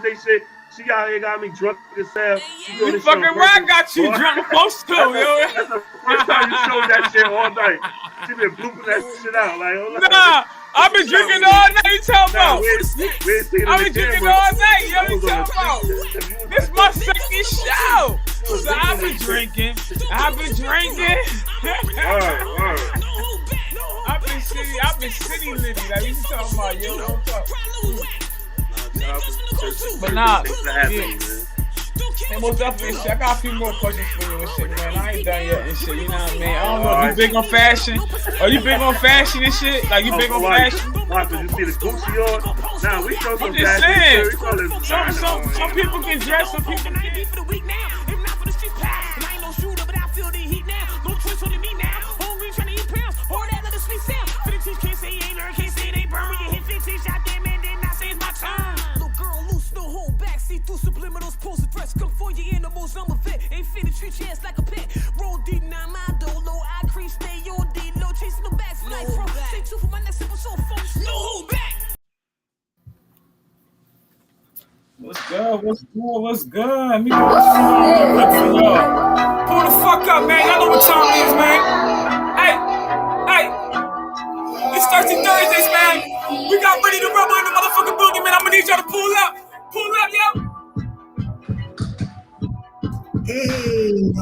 Thursday shit. She out here got me drunk as hell. You fucking right, got you drunk close to, yo. That's the first time you showed that shit all night. She been blooping that shit out. Like, nah, I've been drinking all night. You talking about? I've been drinking all night. Yo, you talking about? This my second show. So I've been drinking. I've been city litty. Like, what you talking about, yo? Don't talk. But nah, yeah. And most definitely, shit, I got a few more questions for you and shit, man. I ain't done yet and shit, you know what I mean? I don't know if you big on fashion. Are you big on fashion and shit? Like, you big on fashion? Why, because you see the Gucci on? Nah, we show some just fashion. Saying. Some people can dress, some people can't. Come for your animals, I'm a vet. Ain't finna treat your ass like a pet. Roll deep, now my dolo. I crease, stay on D. No chase, no backs. Life from say two for my next episode, folks. No hold back. What's good? Let me go. Pull the fuck up, man. Y'all know what time it is, man. Hey. It's Thirsty Thursdays, man. We got ready to rubber in the motherfucking building, man. I'm gonna need y'all to pull up. Pull up, yo. Hey.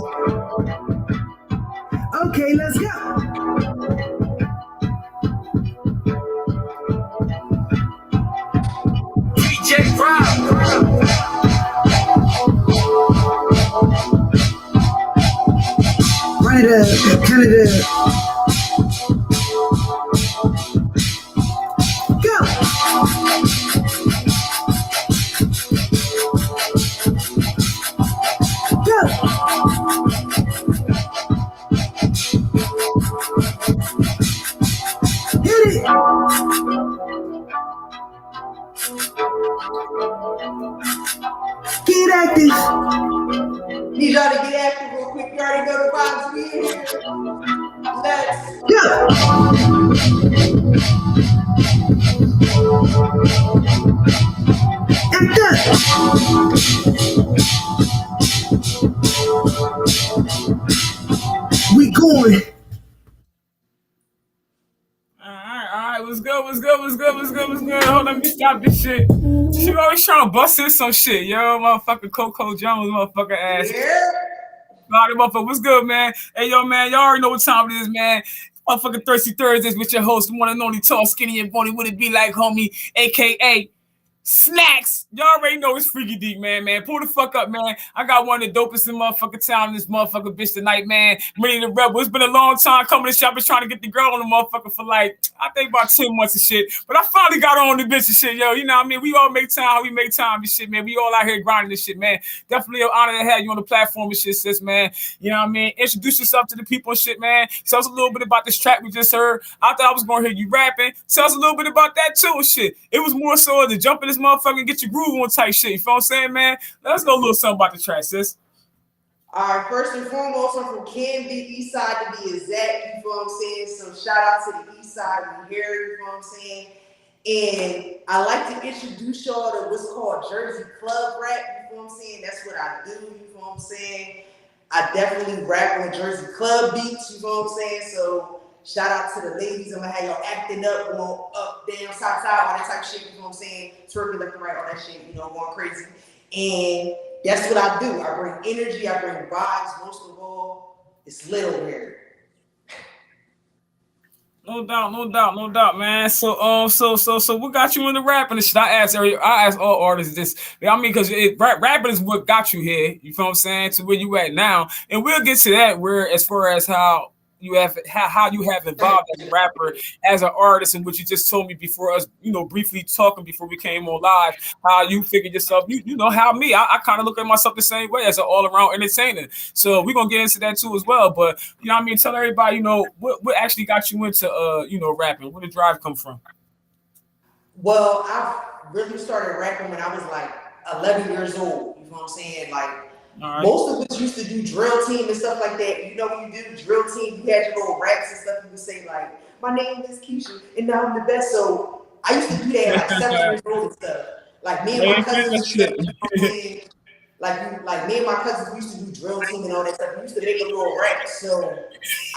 Okay, let's go. DJ Brown. Run it up, turn it up. Go. Get active. Need y'all to get active real quick. You already know the vibes we in here. Let's go. Act up. We going. Alright, what's good? Hold on, let me stop this shit. She always trying to bust in some shit, yo, motherfucking Coco Jones, motherfucking ass. Yeah. Motherfucker, what's good, man? Hey, yo, man, y'all already know what time it is, man. Motherfucking Thirsty Thursdays with your host, the one and only tall, skinny, and bony. Would it be like, homie, aka Snacks? Y'all already know it's Freaky Deep, man. Pull the fuck up, man. I got one of the dopest in motherfucking town in this motherfucking bitch tonight, man. Ready to rebel. It's been a long time coming to the shop and trying to get the girl on the motherfucker for like, I think about 10 months and shit. But I finally got her on the bitch and shit, yo. You know what I mean? We all make time. We make time and shit, man. We all out here grinding this shit, man. Definitely an honor to have you on the platform and shit, sis, man. You know what I mean? Introduce yourself to the people and shit, man. Tell us a little bit about this track we just heard. I thought I was going to hear you rapping. Tell us a little bit about that too and shit. It was more so to jump in this motherfucker and get your groove on type shit. You feel what I'm saying, man? Let's know a little something about the track, sis. All right, first and foremost, I'm from Canby, East Side to be exact, you know what I'm saying? So shout out to the East Side, we here, you know what I'm saying? And I like to introduce y'all to what's called Jersey Club rap, you know what I'm saying? That's what I do, you know what I'm saying? I definitely rap on Jersey Club beats, you know what I'm saying? So shout out to the ladies, I'm gonna have y'all acting up, going up, down, side, all that type of shit, you know what I'm saying? Twerking left and right, all that shit, you know, going crazy. And that's what I do. I bring energy, I bring vibes. Most of all, it's lit over here. No doubt, man. So what got you into rapping and shit? I ask all artists this. I mean, because rapping is what got you here. You feel what I'm saying? To where you at now, and we'll get to that. Where as far as how you have involved as a rapper, as an artist, and what you just told me before us, you know, briefly talking before we came on live, how you figured yourself, you know, how me, I kind of look at myself the same way as an all-around entertainer. So we're gonna get into that too as well. But you know what I mean, tell everybody, you know, what actually got you into you know, rapping? Where did the drive come from? Well, I really started rapping when I was like 11 years old. You know what I'm saying? Like, right. Most of us used to do drill team and stuff like that. You know, when you do drill team, you had your little raps and stuff. You would say like, "My name is Keisha, and now I'm the best." So I used to do that at like 7 years old and stuff. Like me and my cousins, you know what I'm saying? Like me and my cousins, we used to do drill team and all that stuff. We used to make a little rap. So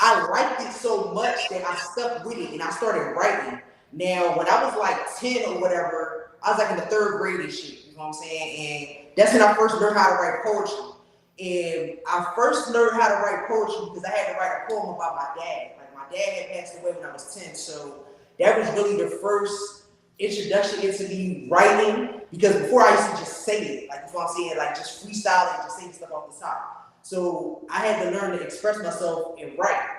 I liked it so much that I stuck with it and I started writing. Now, when I was like 10 or whatever, I was like in the 3rd grade and shit, you know what I'm saying? And that's when I first learned how to write poetry. And I first learned how to write poetry because I had to write a poem about my dad. Like my dad had passed away when I was 10. So that was really the first introduction into me writing, because before I used to just say it, like, you know what I'm saying, like just freestyle and just say stuff off the top. So I had to learn to express myself and write.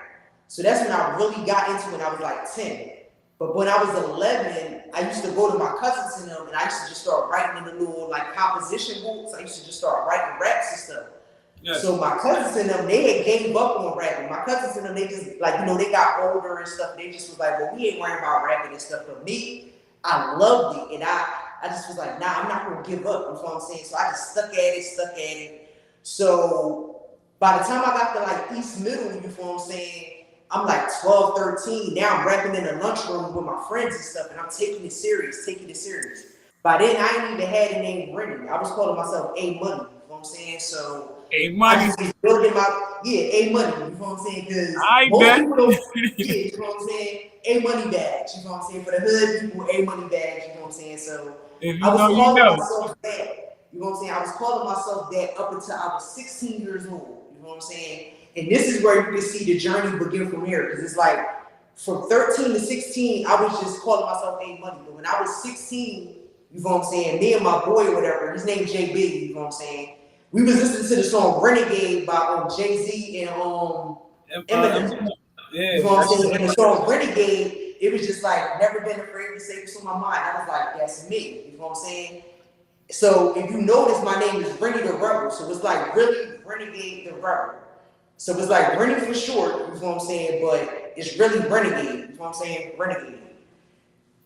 So that's when I really got into it when I was like 10. But when I was 11, I used to go to my cousins and them, and I used to just start writing in the little like composition books. I used to just start writing raps and stuff. Yes. So my cousins and them, they had gave up on rapping. My cousins and them, they just like, you know, they got older and stuff. They just was like, well, we ain't worrying about rapping and stuff. But me, I loved it, and I just was like, nah, I'm not gonna give up. You know what I'm saying? So I just stuck at it. So by the time I got to like East Middle, you know what I'm saying, I'm like 12, 13. Now I'm rapping in the lunchroom with my friends and stuff, and I'm taking it serious. By then, I ain't even had a name Rennie. I was calling myself A Money. You know what I'm saying? So A Money. I just was building A Money. You know what I'm saying? Because most people don't, you know what I'm saying? A Money bags. You know what I'm saying? For the hood people, A Money bags. You know what I'm saying? So I was calling myself that. You know what I'm saying? I was calling myself that up until I was 16 years old. You know what I'm saying? And this is where you can see the journey begin from here, because it's like from 13 to 16, I was just calling myself A Money. But when I was 16, you know what I'm saying, me and my boy or whatever, his name J Big, you know what I'm saying, we was listening to the song Renegade by Jay-Z and Eminem. Yeah, you know what I'm saying? And the song Renegade, it was just like, never been afraid to say what's on my mind. I was like, that's me. You know what I'm saying? So if you notice, my name is Rennie the Rebel. So it's like really Renegade the Rebel. So it's like Rennie for short, you know what I'm saying, but it's really Renegade, you know what I'm saying, Renegade.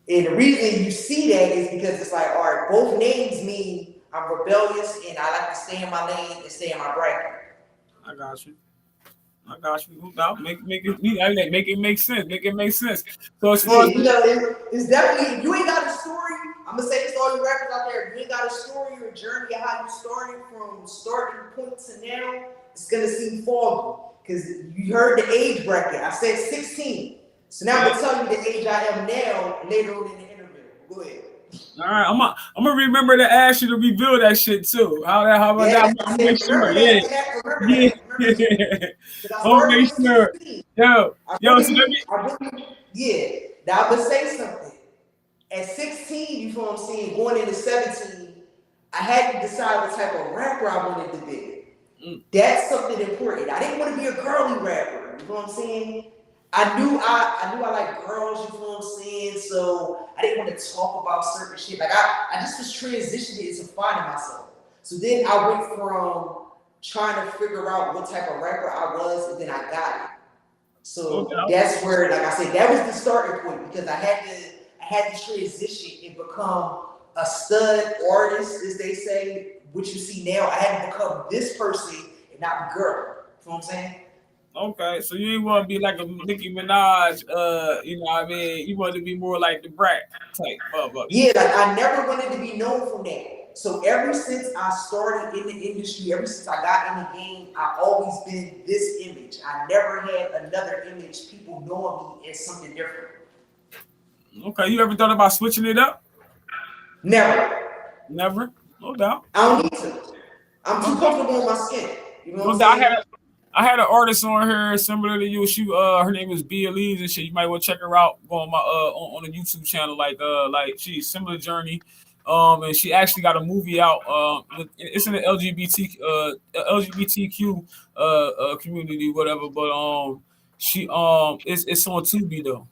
And the reason you see that is because it's like, all right, both names mean I'm rebellious and I like to stay in my lane and stay in my bracket. I got you. Make it make sense. So as far as you know, it's definitely, if you ain't got a story, I'm gonna say this to all you rappers out there, if you ain't got a story or a journey of how you started from starting point to now, it's gonna seem foggy. Because you heard the age bracket. I said 16. So now I'm gonna tell you the age I am now later on in the interview. Go ahead. All right, I'm gonna remember to ask you to reveal that shit too. How about that? I'm gonna make sure. Remember that. I'll make sure. Yo, Now I'm gonna say something. At 16, you know what I'm saying, going into 17, I had to decide what type of rapper I wanted to be. That's something important. I didn't want to be a girly rapper. You know what I'm saying? I knew I like girls, you know what I'm saying? So I didn't want to talk about certain shit. Like I just was transitioning into finding myself. So then I went from trying to figure out what type of rapper I was, and then I got it. So that's where, like I said, that was the starting point, because I had to transition and become a stud artist, as they say, what you see now. I had to become this person and not the girl. You know what I'm saying? Okay, so you didn't want to be like a Nicki Minaj, you know what I mean? You wanted to be more like the brat type. Yeah, like I never wanted to be known from that. So ever since I started in the industry, ever since I got in the game, I always been this image. I never had another image, people knowing me as something different. Okay, you ever thought about switching it up? Never. No doubt. I don't need to. I'm too comfortable in my skin. You know what I'm saying? I had an artist on here similar to you. She her name is Bea Lees and shit. You might want to check her out. Go on my on the YouTube channel. Like she's similar journey. And she actually got a movie out. It's in the LGBTQ community, whatever. But she it's on Tubi though.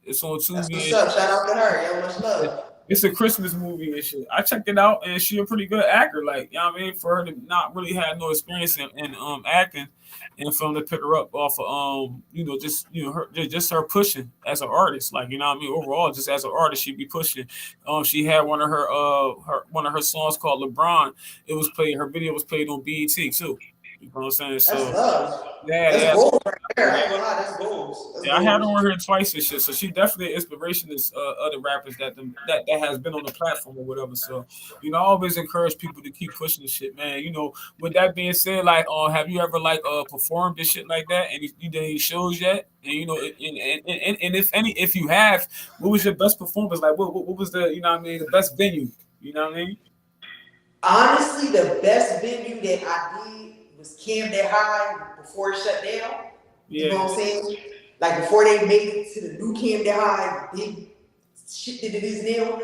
It's on Tubi. That's what's up. Shout out to her. Yo, much love. It's a Christmas movie and shit. I checked it out, and she a pretty good actor. Like, you know what I mean? For her to not really have no experience in acting, and for them to pick her up off of just her pushing as an artist. Like, you know what I mean? Overall, just as an artist, she'd be pushing. She had one of her songs called LeBron. Her video was played on BET too. You know what I'm saying? That's So love. yeah, That's yeah. gold right there. I ain't gonna lie, that's goals. That's Yeah, I had her goals. on here twice and shit, so she definitely an inspiration to other rappers that has been on the platform or whatever. So, you know, I always encourage people to keep pushing the shit, man. You know, with that being said, like, have you ever like performed and shit like that? And you did any shows yet? And you know, and if you have, what was your best performance? Like, what was the, you know what I mean, the best venue? You know what I mean? Honestly, the best venue that I did was Camden High before it shut down. You know what I'm saying? Like before they made it to the new Camden High, big shit that it is now.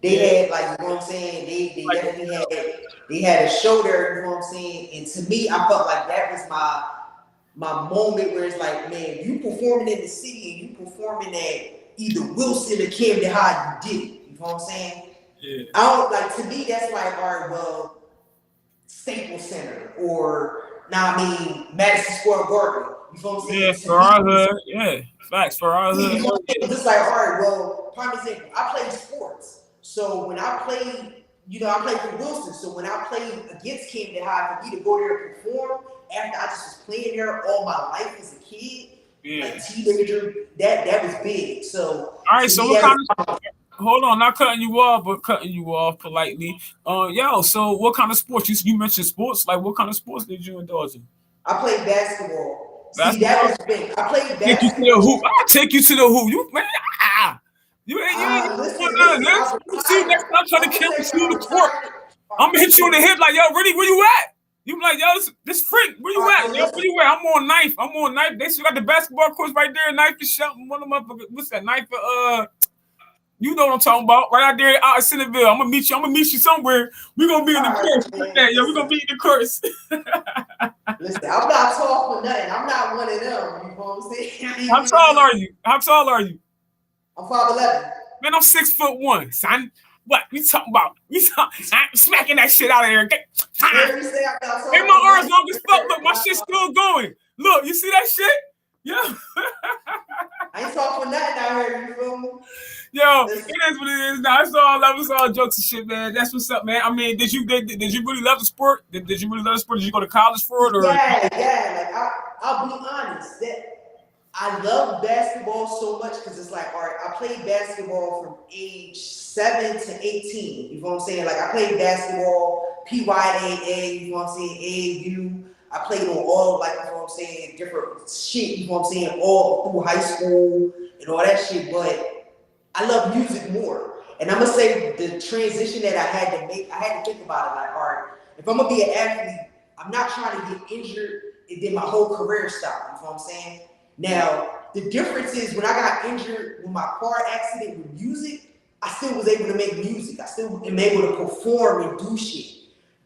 They had like, you know what I'm saying? They definitely had a show there. You know what I'm saying? And to me, I felt like that was my moment where it's like, man, you performing in the city and you performing at either Wilson or Camden High, you did it. You know what I'm saying? Yeah. I don't like, to me that's like, all right, well, Staples Center or Madison Square Garden. You know what I'm saying? Yeah, for our hood. Yeah, facts for our hood. It's just like, all right, well, prime example, I played sports. So when I played, I played for Wilson. So when I played against Camden High, for me to go there and perform after I just was playing there all my life as a kid, like teenager, that was big. So all right, so what kind of hold on, not cutting you off, but cutting you off politely. So what kind of sports? You mentioned sports. Like, what kind of sports did you indulge in? I played basketball. See, that was big. I played basketball. Take you to the hoop. I'll take you to the hoop. You man, you ain't. See, next time I'm trying to kill you in the court. I'm gonna hit you in the head like, yo, really, where you at? You be like, yo, this freak, where you at? Yo, where you at? I'm on knife. They still got the basketball courts right there. Knife is something. One of my what's that? Knife you know what I'm talking about, right out there out in Centerville. I'm gonna meet you somewhere. We're gonna be in the course. We're gonna be in the course. Listen, I'm not tall for nothing. I'm not one of them. You know what I'm saying? How tall are you? I'm 5'11". Man, I'm 6'1", son. What we talking about? I'm smacking that shit out of here. Hey, my arms long as fuck. Look, my shit's still going. Look, you see that shit? Yeah. I ain't talking for nothing out here. You feel me? Yo, it is what it is now. It's all jokes and shit, man. That's what's up, man. I mean, did you really love the sport? Did you really love the sport? Did you go to college for it? Or? Yeah. Like I'll be honest, that I love basketball so much because it's like, all right, I played basketball from age 7 to 18. You know what I'm saying? Like I played basketball, PYAA, you know what I'm saying, AAU. I played on all, like, you know what I'm saying, different shit, you know what I'm saying, all through high school and all that shit, but I love music more. And I'm going to say the transition that I had to make, I had to think about it, like, all right, if I'm going to be an athlete, I'm not trying to get injured and then my whole career stop, you know what I'm saying? Now, the difference is when I got injured with my car accident with music, I still was able to make music. I still am able to perform and do shit.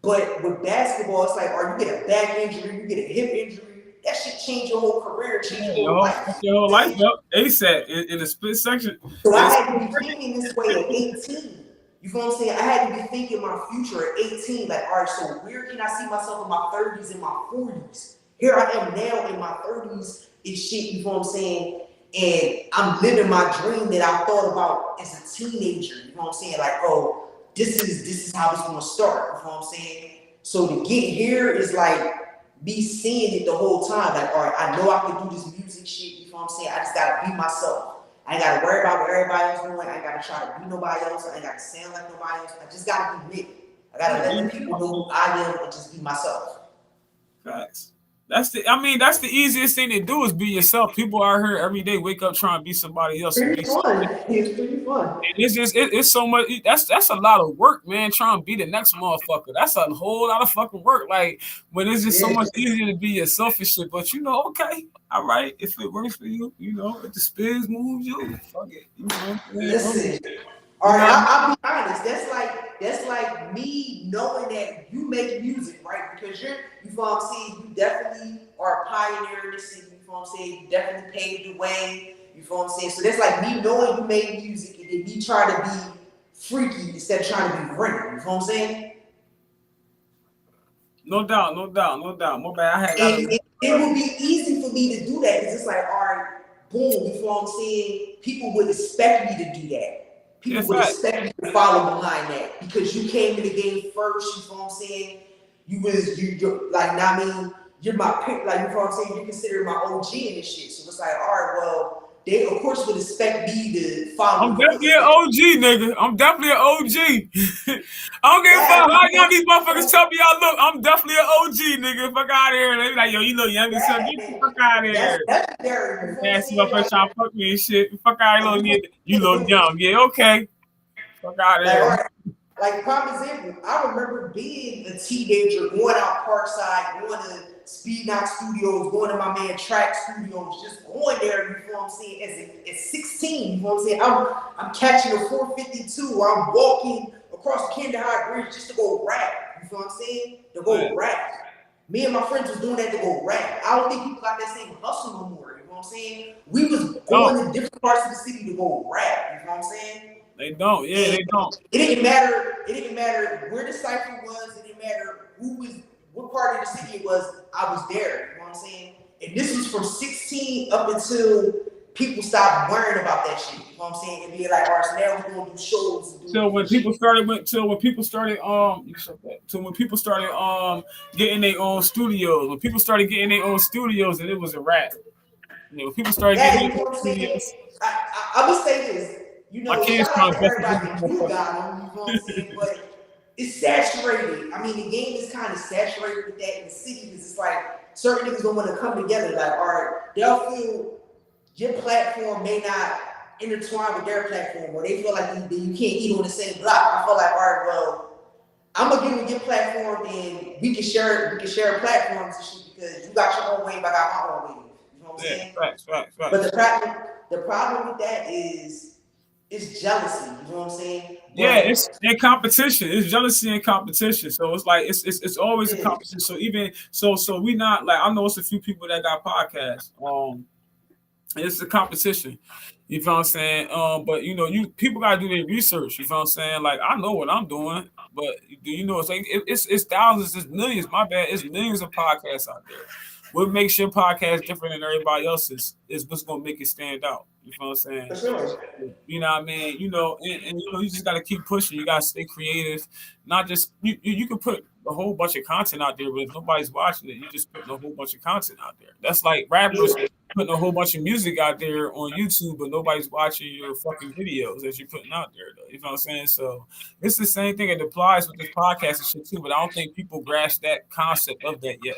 But with basketball, it's like, or you get a back injury, you get a hip injury, that shit change your whole career, change your whole life. Your whole life, yep. ASAP in a split section. So I had to be thinking this way at 18. You know what I'm saying? I had to be thinking my future at 18. Like, all right, so where can I see myself in my 30s and my 40s? Here I am now in my 30s and shit, you know what I'm saying? And I'm living my dream that I thought about as a teenager. You know what I'm saying? Like, oh, this is how it's gonna start. You know what I'm saying? So to get here is like me seeing it the whole time. Like, all right, I know I can do this music shit. You know what I'm saying? I just gotta be myself. I ain't gotta worry about what everybody else doing. I ain't gotta try to be nobody else. I ain't gotta sound like nobody else. I just gotta be me. I gotta let the people know who I am and just be myself. Facts. That's the easiest thing to do is be yourself. People out here every day wake up trying to be somebody else. It's pretty fun. And it's so much. That's a lot of work, man. Trying to be the next motherfucker. That's a whole lot of fucking work. Like when it's just so much easier to be yourself and shit. But okay, all right. If it works for you, if the spins moves you, fuck it. Listen. All right, I'll be honest. That's like me knowing that you make music, right? Because you know what I'm saying, you definitely are a pioneer in this city, you know what I'm saying? You definitely paved the way, you know what I'm saying? So that's like me knowing you made music and then me trying to be freaky instead of trying to be rented, you know what I'm saying? No doubt. My bad. It would be easy for me to do that because it's like, all right, boom, you know what I'm saying? People would expect me to do that. People would expect you to follow behind that because you came to the game first, you know what I'm saying? You like, you're my pick, like, you know what I'm saying? You're considered my OG and this shit. So it's like, all right, well, they of course would expect me to follow. I'm definitely an OG, nigga. I'm definitely an OG. I don't give a fuck how young these motherfuckers tell me I look. I'm definitely an OG, nigga. Fuck out of here. They be like, yo, you look young as hell. Get the fuck out of here. That's legendary. Nasty motherfuckers trying to fuck me and shit. Fuck out of here. You look young. Yeah, okay. Fuck out of here. Like, prime example, I remember being a teenager, going out Parkside, going to Speed Knock Studios, going to my man Track Studios, just going there, you know what I'm saying, at 16, you know what I'm saying? I'm catching a 452, I'm walking across the Camden High Bridge just to go rap, you know what I'm saying? To go rap. Me and my friends was doing that to go rap. I don't think people got that same hustle no more, you know what I'm saying? We was going to different parts of the city to go rap, you know what I'm saying? They don't, yeah, they don't. It didn't matter where the cypher was, it didn't matter what part of the city it was, I was there, you know what I'm saying? And this was from 16 up until people stopped worrying about that shit, you know what I'm saying? And be like, all right, so now we're gonna do shows. Till when people started getting their own studios. When people started getting their own studios, and it was a wrap. You know, when people started getting their own studios. I would say this. You know, shout out to everybody who got them, you know what I'm saying? But it's saturated. I mean, the game is kind of saturated with that in the city because it's like certain niggas don't want to come together. Like, all right, they'll feel your platform may not intertwine with their platform, or they feel like you can't eat on the same block. I feel like, all right, well, I'm gonna give you your platform and we can share platforms and shit because you got your own way, but I got my own way. You know what I'm saying? Right. But the problem with that is it's jealousy, you know what I'm saying? Yeah, it's in competition. It's jealousy and competition. So it's like it's always a competition. So even so we not like I know it's a few people that got podcasts. It's a competition. You know what I'm saying? But you know, people gotta do their research. You know what I'm saying? Like I know what I'm doing, but do you know it's like it's thousands, it's millions. My bad, it's millions of podcasts out there. What makes your podcast different than everybody else's is what's gonna make it stand out. You know what I'm saying? For sure. You know what I mean? You know, and you know, you just gotta keep pushing. You gotta stay creative. Not just you can put a whole bunch of content out there, but if nobody's watching it, you just putting a whole bunch of content out there. That's like rappers putting a whole bunch of music out there on YouTube, but nobody's watching your fucking videos that you're putting out there, though. You know what I'm saying? So it's the same thing that applies with this podcast and shit too, but I don't think people grasp that concept of that yet.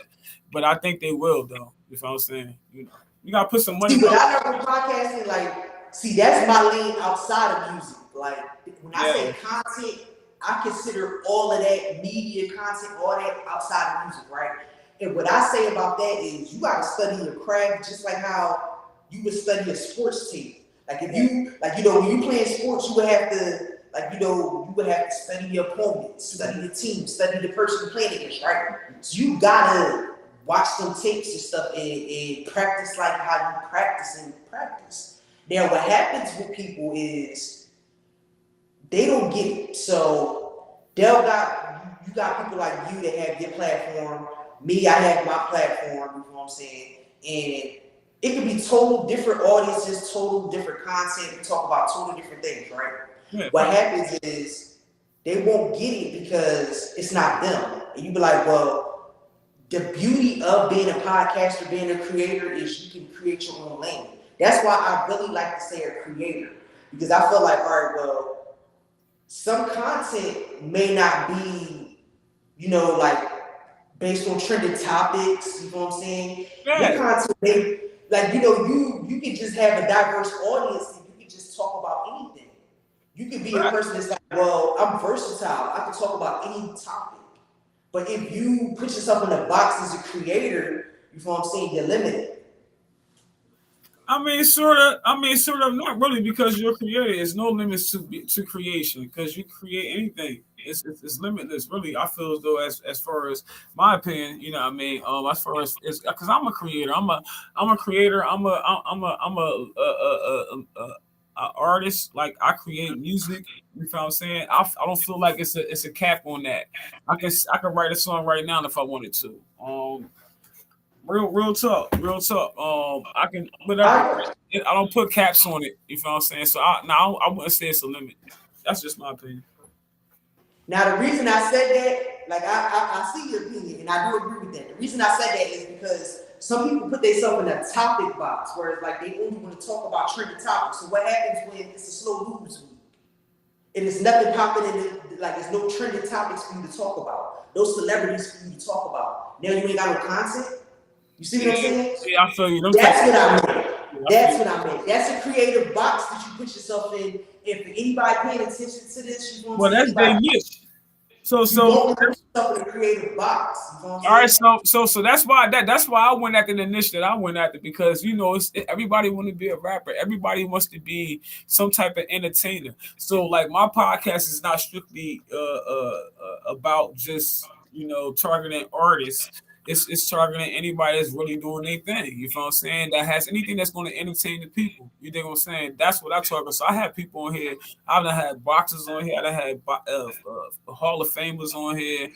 But I think they will, though. You know what I'm saying? You know, you gotta put some money. See, but I know with podcasting, like, see, that's my lane outside of music. Like, when I say content, I consider all of that media content, all that outside of music, right? And what I say about that is you gotta study your craft just like how you would study a sports team. Like if you, like, you know, when you playing sports, you would have to, like, you know, you would have to study your opponent, study the team, study the person playing against, right? So you gotta watch some tapes and stuff and practice like how you practice. Now, what happens with people is they don't get it. So you got people like you that have your platform. Me, I have my platform, you know what I'm saying? And it could be total different audiences, total different content. We talk about total different things, right? Yeah. What happens is they won't get it because it's not them. And you be like, well, the beauty of being a podcaster, being a creator is you can create your own lane. That's why I really like to say a creator, because I feel like, all right, well, some content may not be, you know, like based on trending topics, you know what I'm saying? Yeah. Your content may, like, you know, you can just have a diverse audience and you can just talk about anything. You can be a person that's like, well, I'm versatile. I can talk about any topic. But if you put yourself in a box as a creator, you know what I'm saying, you're limited. I mean, sort of, not really, because you're a creator. There's no limits to creation because you create anything. It's limitless, really. I feel as though, as far as my opinion, you know what I mean. As far as because I'm a creator, I'm a creator. I'm a artist. Like I create music. You know what I'm saying? I don't feel like it's a cap on that. I can write a song right now if I wanted to. Real talk. I can whatever. I don't put caps on it. You know what I'm saying? So I wouldn't say it's a limit. That's just my opinion. Now, the reason I said that, like, I see your opinion, and I do agree with that. The reason I said that is because some people put themselves in a topic box, where it's like they only want to talk about trending topics. So what happens when it's a slow news week? And it's nothing popping in it, like there's no trending topics for you to talk about, no celebrities for you to talk about. Now you ain't got no content. You see what I'm saying? Yeah, I feel you. That's what I meant. That's what I meant. That's a creative box that you put yourself in. If anybody paying attention to this, you Well, that's their niche. So don't put yourself in a creative box. You know what all I'm right, saying? so that's why I went after the niche that I went after, because you know everybody want to be a rapper, everybody wants to be some type of entertainer. So like my podcast is not strictly about just targeting artists. It's targeting anybody that's really doing their thing. You know what I'm saying? That has anything that's going to entertain the people. You dig what I'm saying? That's what I talk about. So I have people on here. I've had boxers on here. I had Hall of Famers on here.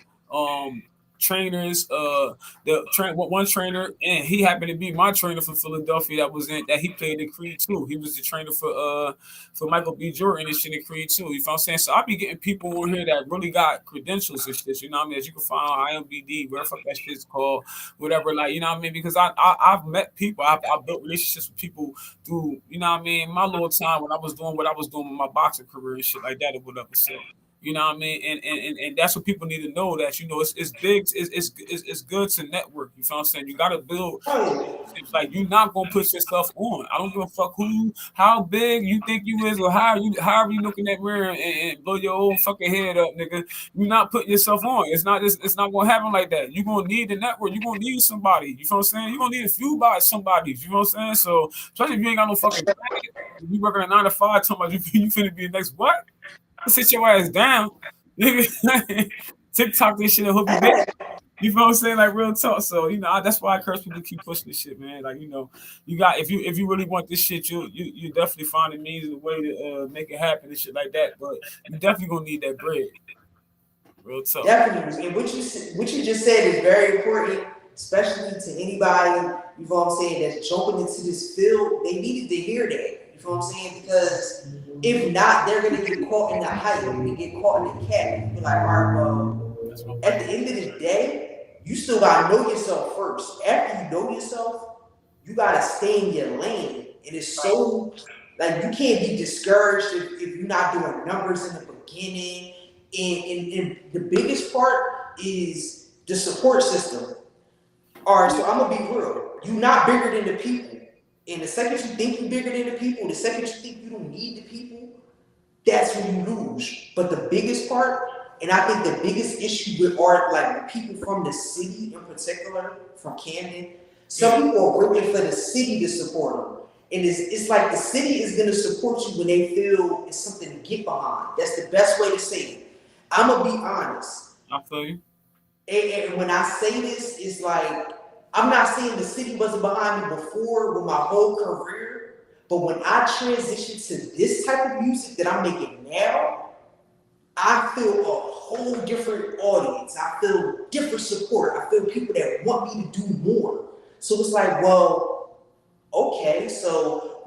Trainers, one trainer, and he happened to be my trainer for Philadelphia. That he played in Creed 2. He was the trainer for Michael B. Jordan and shit in Creed 2. You know what I'm saying? So I be getting people on here that really got credentials and shit. You know what I mean? As you can find on IMDb, whatever the fuck that shit's called, whatever. Like, you know what I mean? Because I've met people. I've built relationships with people through, you know what I mean, my little time when I was doing what I was doing with my boxing career and shit like that or whatever. So. You know what I mean? And that's what people need to know, that, you know, it's big, it's good to network. You know what I'm saying? You gotta build. It's like, you're not gonna put yourself on. I don't give a fuck how big you think you is, or however you look in that mirror and blow your own fucking head up, nigga. You're not putting yourself on. It's not gonna happen like that. You're gonna need the network. You're gonna need somebody. You know what I'm saying? You're gonna need a few by somebody. You know what I'm saying? So especially if you ain't got no fucking you working a 9 to 5, talking about you finna be the next what? Sit your ass down, nigga. TikTok this shit and hope you get. You know what I'm saying? Like, real talk. So, you know, that's why I encourage people to keep pushing this shit, man. Like, you know, you got if you really want this shit, you definitely find a means and a way to make it happen and shit like that. But you definitely gonna need that bread. Real talk. Definitely. And what you just said is very important, especially to anybody, you know what I'm saying, that's jumping into this field. They needed to hear that. You know what I'm saying? Because if not, they're gonna get caught in the hype. They're gonna get caught in the cat. You be like, all right, well, at the end of the day, you still gotta know yourself first. After you know yourself, you gotta stay in your lane. And it's so like you can't be discouraged if you're not doing numbers in the beginning. And the biggest part is the support system. All right, so I'm gonna be real. You're not bigger than the people. And the second you think you're bigger than the people, the second you think you don't need the people, that's when you lose. But the biggest part, and I think the biggest issue with art, like the people from the city in particular, from Camden, some people are working for the city to support them. And it's like the city is going to support you when they feel it's something to get behind. That's the best way to say it. I'm going to be honest. I feel you. And when I say this, it's like, I'm not saying the city wasn't behind me before with my whole career, but when I transitioned to this type of music that I'm making now, I feel a whole different audience. I feel different support. I feel people that want me to do more. So it's like, well, okay, so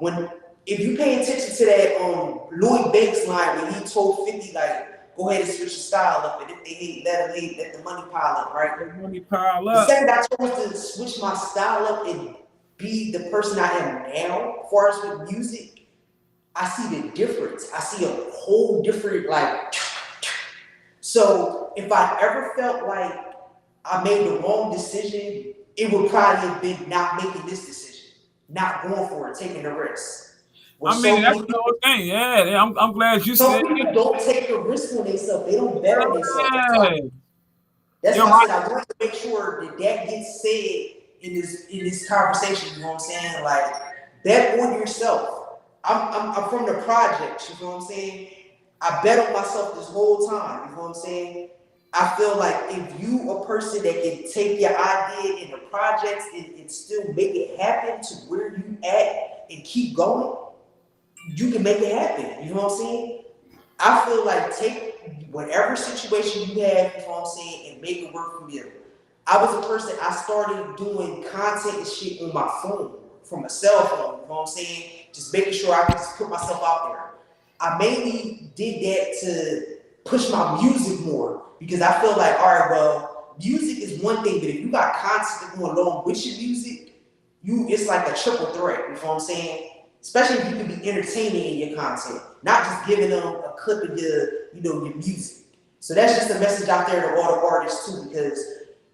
if you pay attention to that Lloyd Banks line when he told 50, like, go ahead and switch your style up, and if they hate, let the money pile up, right? Let the money pile up. The second I chose to switch my style up and be the person I am now, as far as with music, I see the difference. I see a whole different, like, so if I ever felt like I made the wrong decision, it would probably have been not making this decision, not going for it, taking the risk. I mean, that's the whole thing. Yeah, I'm glad you said some people don't take the risk on themselves. They don't bet on themselves. That's why I said I want to make sure that gets said in this conversation. You know what I'm saying? Like, bet on yourself. I'm from the projects. You know what I'm saying? I bet on myself this whole time. You know what I'm saying? I feel like if you a person that can take your idea in the projects and still make it happen to where you at and keep going, you can make it happen. You know what I'm saying? I feel like take whatever situation you have, you know what I'm saying, and make it work for you. I was a person, I started doing content and shit on my phone, from a cell phone, you know what I'm saying? Just making sure I can just put myself out there. I mainly did that to push my music more because I feel like, all right, well, music is one thing, but if you got content going along with your music, it's like a triple threat. You know what I'm saying? Especially if you can be entertaining in your content, not just giving them a clip of your music. So that's just a message out there to all the artists too, because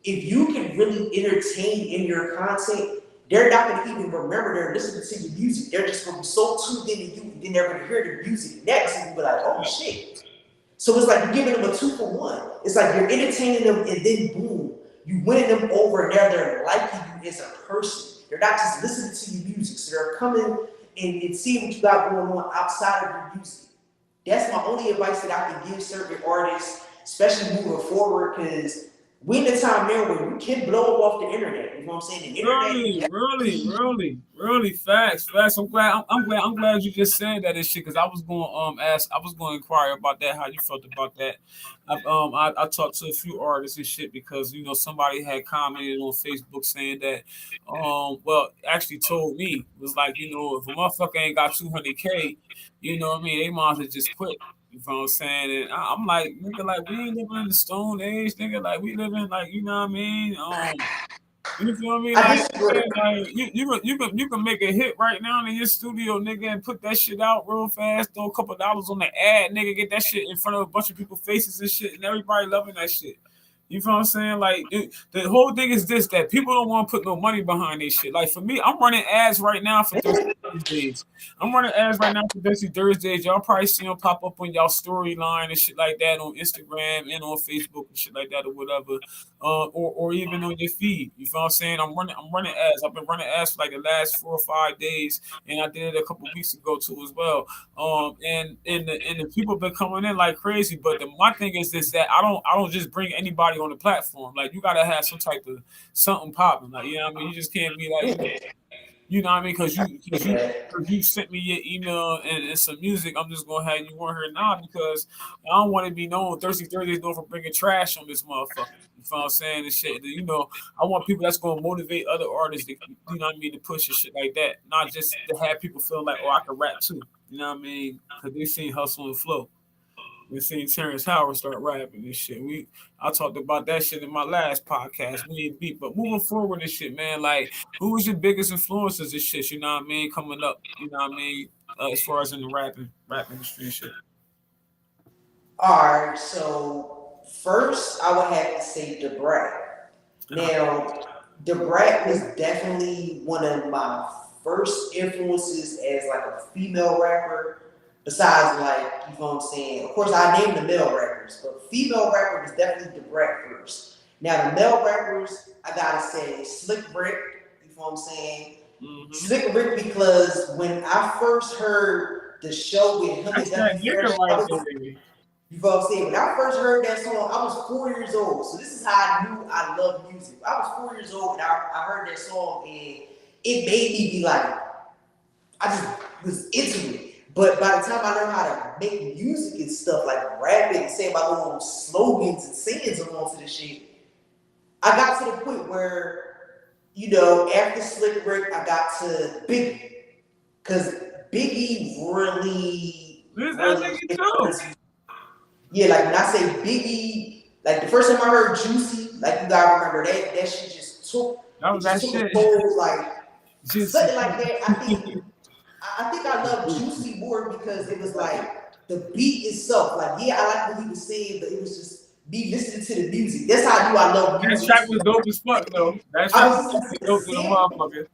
if you can really entertain in your content, they're not going to even remember they're listening to your music. They're just going to be so tuned into you, and then they're going to hear the music next, and you'll be like, oh shit. So it's like you're giving them a 2-for-1. It's like you're entertaining them, and then boom, you winning them over, and now they're liking you as a person. They're not just listening to your music, so they're coming and seeing what you got going on outside of your music. That's my only advice that I can give certain artists, especially moving forward, because we're in a time now where you can blow up off the internet. You know what I'm saying? The internet. Really, facts. I'm glad you just said that and shit, because I was going to inquire about that, how you felt about that. I talked to a few artists and shit because somebody had commented on Facebook saying that actually told me, was like, if a motherfucker ain't got 200K, you know what I mean, they might as well just quit. You know what I'm saying? And I'm like, nigga, like, we ain't living in the Stone Age, nigga. Like, we living, like, you know what I mean? You feel me? Like you can make a hit right now in your studio, nigga, and put that shit out real fast, throw a couple dollars on the ad, nigga, get that shit in front of a bunch of people's faces and shit, and everybody loving that shit. You feel what I'm saying? Like, the whole thing is this, that people don't want to put no money behind this shit. Like, for me, I'm running ads right now for Thirsty Thursdays. I'm running ads right now for Thirsty Thursdays. Y'all probably see them pop up on y'all storyline and shit like that on Instagram and on Facebook and shit like that or whatever. Or even on your feed. You feel what I'm saying? I'm running ads. I've been running ads for like the last 4 or 5 days, and I did it a couple weeks ago too as well. And the people have been coming in like crazy. But my thing is this, that I don't just bring anybody on the platform. Like, you gotta have some type of something popping. Like, you know what I mean? You just can't be like, you know what I mean? Because you sent me your email and some music, I'm just gonna have you on here now because I don't want to be known. Thirsty Thursdayz known for bringing trash on this motherfucker. You know what I'm saying? And shit. I want people that's gonna motivate other artists to, you know what I mean, to push and shit like that. Not just to have people feel like, oh, I can rap too. You know what I mean? Because they seen Hustle and Flow. We seen Terrence Howard start rapping and shit. I talked about that shit in my last podcast. We ain't beat, but moving forward and shit, man. Like, who was your biggest influences and shit? You know what I mean? Coming up, you know what I mean? As far as in the rap industry and shit. All right, so first I would have to say Da Brat. Now, Da Brat was definitely one of my first influences as like a female rapper. Besides, like, you know what I'm saying? Of course, I named the male rappers, but female rapper was definitely Da Brat first. Now, the male rappers, I gotta say, Slick Rick, you know what I'm saying? Mm-hmm. Slick Rick, because when I first heard the show with him and Ducky Fresh, you know what I'm saying? When I first heard that song, I was 4 years old. So this is how I knew I loved music. I was 4 years old and I heard that song, and it made me be like, I just was into it. But by the time I learned how to make music and stuff, like rapping and saying my little slogans and sayings along to the shit, I got to the point where, after Slick Rick, I got to Biggie. Because Biggie really... Yeah, like when I say Biggie, like the first time I heard Juicy, like you gotta remember that shit just took... That shit. Like, something like that, I think I love Juicy more because it was like the beat itself. Like, yeah, I like what he was saying, but it was just me listening to the music. That's how I knew I love music. That track was dope as fuck, though. That track was dope to the motherfucker.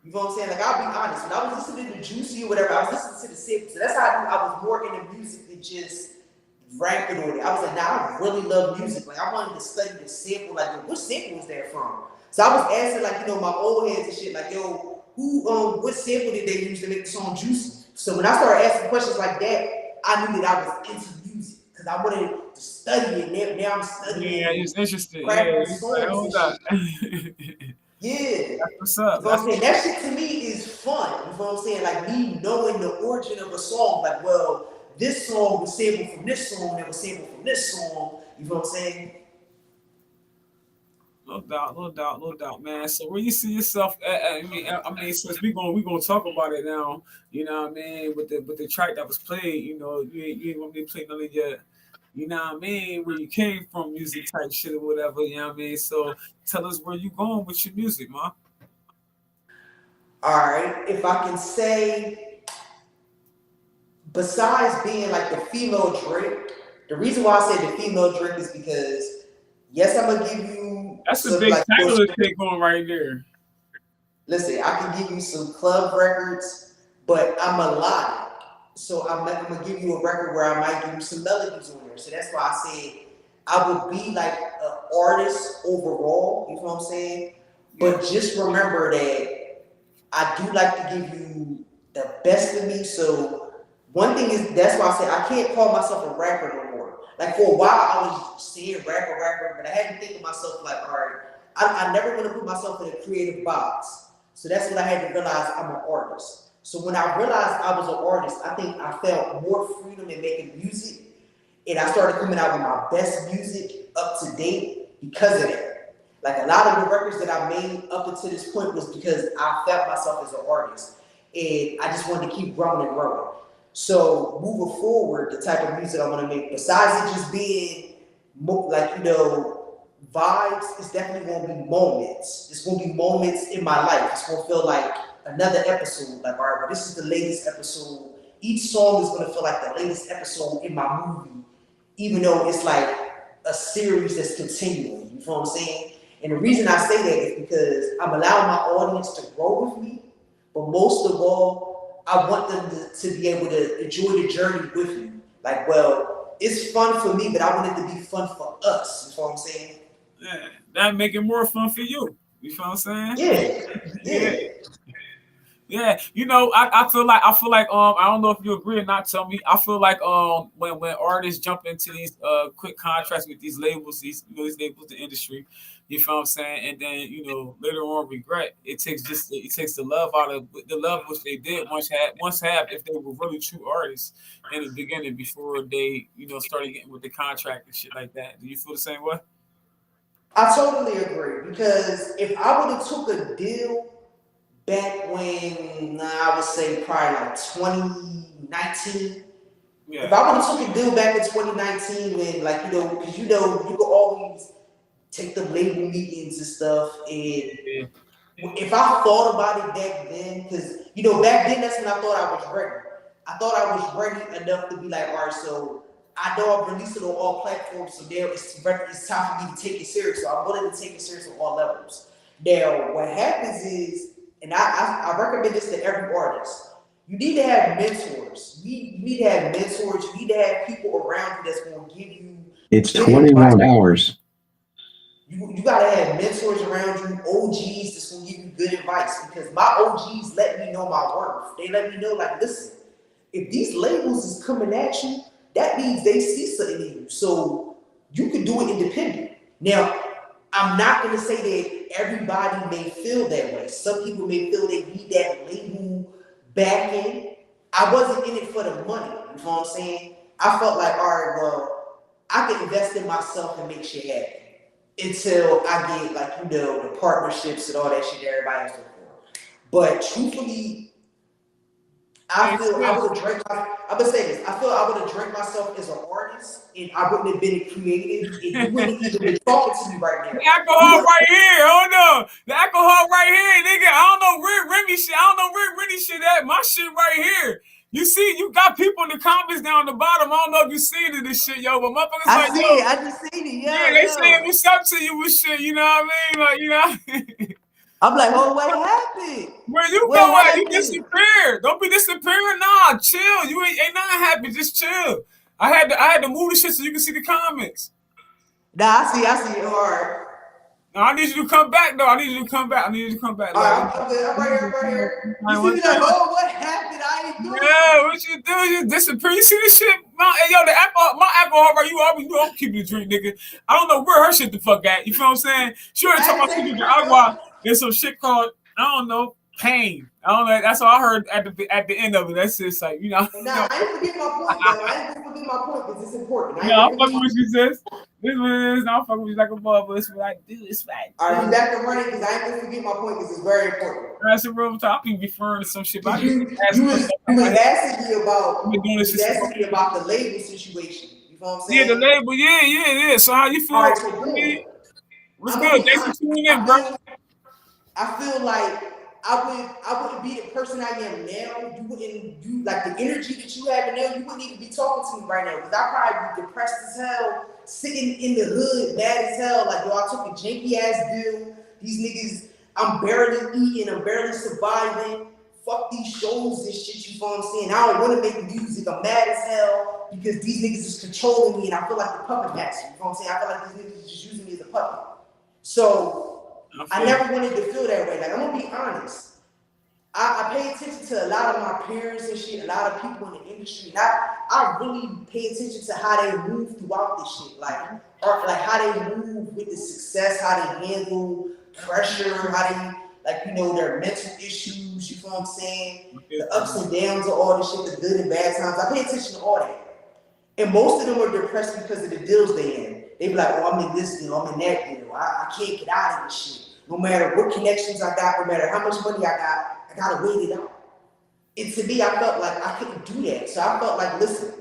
You know what I'm saying? Like, I'll be honest. When I was listening to Juicy or whatever, I was listening to the sample. So that's how I knew I was more into music than just rapping on it. I was like, I really love music. Like, I wanted to study the sample. Like, what sample was that from? So I was asking, like, my old heads and shit, like, yo, what sample did they use to make the song Juicy? So when I started asking questions like that, I knew that I was into music because I wanted to study it. Now I'm studying. Yeah, it's interesting. Yeah. That's what's up. You know what I'm saying? That shit to me is fun. You know what I'm saying? Like, me knowing the origin of a song. Like, well, this song was sampled from this song, that was sampled from this song. You know what I'm saying? No doubt, no doubt, no doubt, man. So where you see yourself at, I mean, since we gonna talk about it now, you know what I mean, with the track that was played, you know, you ain't gonna be playing none of your, you know what I mean, where you came from, music type shit or whatever, you know what I mean. So tell us where you going with your music, man. All right, if I can say, besides being like the female Drake, the reason why I say the female Drake is because, yes, I'm gonna give you That's a some big like, title to take on right there. listen, I can give you some club records, but I'm melodic. So I'm gonna give you a record where I might give you some melodies on there. So that's why I said I would be like an artist overall, you know what I'm saying? But just remember that I do like to give you the best of me. So one thing is, that's why I said I can't call myself a rapper no more. Like for a while I was saying rapper, but I had to think of myself like, all right, I never want to put myself in a creative box. So that's when I had to realize I'm an artist. So when I realized I was an artist, I think I felt more freedom in making music, and I started coming out with my best music up to date because of that. Like a lot of the records that I made up until this point was because I felt myself as an artist, and I just wanted to keep growing and growing. So moving forward, the type of music I want to make, besides it just being like, you know, vibes, it's definitely going to be moments. It's going to be moments in my life. It's going to feel like another episode. Like, all right, well, this is the latest episode. Each song is going to feel like the latest episode in my movie, even though it's like a series that's continuing. You know what I'm saying? And the reason I say that is because I'm allowing my audience to grow with me, but most of all, I want them to be able to enjoy the journey with me. Like, well, it's fun for me, but I want it to be fun for us. You know what I'm saying? Yeah, that make it more fun for you. You feel what I'm saying? Yeah. Yeah, you know, I feel like I don't know if you agree or not. Tell me. I feel like when artists jump into these quick contracts with these labels, these labels, the industry, you feel what I'm saying, and then later on regret. It takes the love out of the love which they did once have if they were really true artists in the beginning before they started getting with the contract and shit like that. Do you feel the same way? I totally agree, because if I would have took a deal back when, I would say probably like 2019. Yeah. If I would have took a deal back in 2019 when, like, because you could always take the label meetings and stuff, and if I thought about it back then, because back then that's when I thought I was ready. I thought I was ready enough to be like, all right, so I know I've released it on all platforms, so now it's time for me to take it serious. So I'm willing to take it serious on all levels. Now, what happens is, and I recommend this to every artist, you need to have mentors. You need to have mentors. You need to have people around you that's going to give you. It's 21 hours. You got to have mentors around you, OGs that's going to give you good advice, because my OGs let me know my worth. They let me know, like, listen, if these labels is coming at you, that means they see something in you. So you can do it independent. Now, I'm not going to say that everybody may feel that way. Some people may feel they need that label backing. I wasn't in it for the money. You know what I'm saying? I felt like, all right, well, I can invest in myself and make shit happen until I get, like, the partnerships and all that shit that everybody has to for. But truthfully, I feel I would have drank. I'm gonna say this. I feel I would have drank myself as an artist, and I wouldn't have been creative, and you wouldn't even be talking to me right now. The alcohol right here. Hold on. The alcohol right here, nigga. I don't know where Remy shit. I don't know where Remy shit at. My shit right here. You see, you got people in the comments down the bottom. I don't know if you seen it, this shit, yo, but motherfuckers I like, see yo, it. I just seen it. yeah, they saying what's up to you with shit. You know what I mean? Like, I'm like, oh, what happened? Where you go at? You disappeared. Don't be disappearing. Nah, chill. You ain't not happy. Just chill. I had to move the shit so you can see the comments. Nah, I see it. All right. No, I need you to come back, though. I need you to come back. All right, I'm good. I'm right here. You see me like, oh, what happened? I ain't doing it. Yeah, what you do? You disappear. You see this shit? Hey, yo, my alcohol, right? You always know I'm keeping the drink, nigga. I don't know where her shit the fuck at. You feel what I'm saying? She already talking about keeping the agua. There's some shit called, I don't know, pain. I don't know. That's what I heard at the end of it. That's just like, Nah, I didn't forget my point, though. I didn't forget my point because it's important. No, I'm fucking with you, sis. This is what it is. I'm fucking with you like a mother. It's what I do. It's right. All right, you back to running because I ain't gonna forget my point because it's very important. That's a real talk. I be referring to some shit. But You was asking me about the label situation. You know what I'm saying? Yeah, the label. Yeah. So how you feel? All right, so boom. What's good? Thanks for tuning in, bro. I feel like I wouldn't be the person I am now. You like the energy that you have now, you wouldn't even be talking to me right now because I'd probably be depressed as hell, sitting in the hood, bad as hell. Like, yo, I took a janky ass deal. These niggas, I'm barely eating, I'm barely surviving. Fuck these shows and shit, you know what I'm saying? I don't want to make music. I'm mad as hell because these niggas is controlling me and I feel like the puppet master. You know what I'm saying? I feel like these niggas is just using me as a puppet. So I never wanted to feel that way. Like, I'm gonna be honest. I pay attention to a lot of my peers and shit, a lot of people in the industry. And I really pay attention to how they move throughout this shit. Like how they move with the success, how they handle pressure, how they, like, you know, their mental issues, you know what I'm saying? The ups and downs of all this shit, the good and bad times. I pay attention to all that. And most of them are depressed because of the deals they in. They be like, oh, I'm in this deal, I'm in that deal. I can't get out of this shit. No matter what connections I got, no matter how much money I gotta wait it out. And to me, I felt like I couldn't do that. So I felt like, listen,